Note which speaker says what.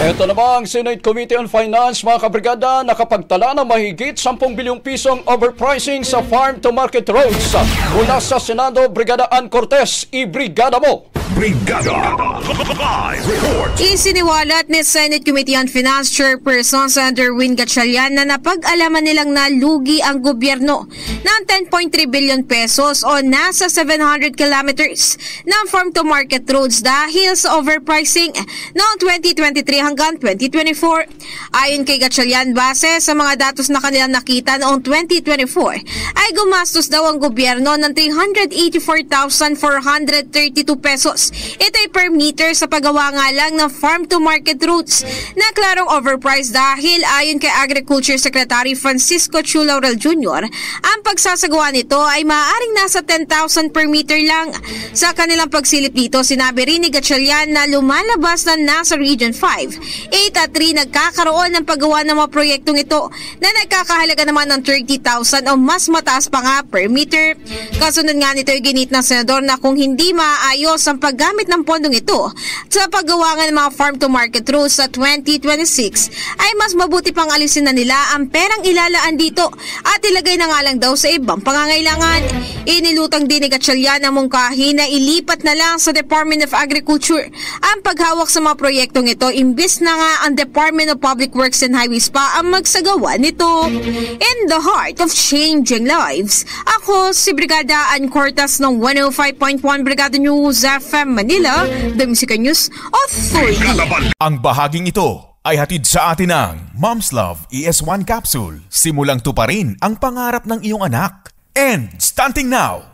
Speaker 1: Ito namang Senate Committee on Finance, mga kabrigada, nakapagtala ng mahigit 10 bilyong pisong overpricing sa farm-to-market roads. Mula sa Senado, Brigada Ann Cortez, i-brigada mo!
Speaker 2: Brigada Live Report.
Speaker 3: Isiniwalat ni Senate Committee on Finance Chairperson Senator Win Gatchalian na napag-alaman nilang nalugi ang gobyerno ng 10.3 billion pesos o nasa 700 kilometers ng farm-to-market roads dahil sa overpricing noong 2023 hanggang 2024. Ayon kay Gatchalian, base sa mga datos na kanilang nakita noong 2024 ay gumastos daw ang gobyerno ng 384,432 pesos. Ito ay per meter sa paggawa nga lang ng farm-to-market routes na klarong overpriced dahil ayon kay Agriculture Secretary Francisco Chu Laurel Jr., ang pagsasagawa nito ay maaaring nasa 10,000 per meter lang. Sa kanilang pagsilip dito, sinabi rin ni Gatchalian na lumalabas na nasa Region 5, 8 at 3 nagkakaroon ng paggawa ng mga proyektong ito na nagkakahalaga naman ng 30,000 o mas mataas pa nga per meter. Kasunod nga nito ay ginit ng senador na kung hindi maayos ang paggamit ng pondong ito sa paggawa ng mga farm-to-market routes sa 2026 ay mas mabuti pang alisin na nila ang perang ilalaan dito at ilagay na nga lang daw sa ibang pangangailangan. Inilutang din ni Gatchalian ang mungkahi na ilipat na lang sa Department of Agriculture ang paghawak sa mga proyektong ito imbis na nga ang Department of Public Works and Highways pa ang magsagawa nito. In the heart of changing lives, ako si Brigada Ann Cortez ng 105.1 Brigada News FM Manila, The Music News Authority.
Speaker 2: Ang bahaging ito ay hatid sa atin ng Mom's Love ES1 Capsule. Simulang tuparin ang pangarap ng iyong anak. And starting now,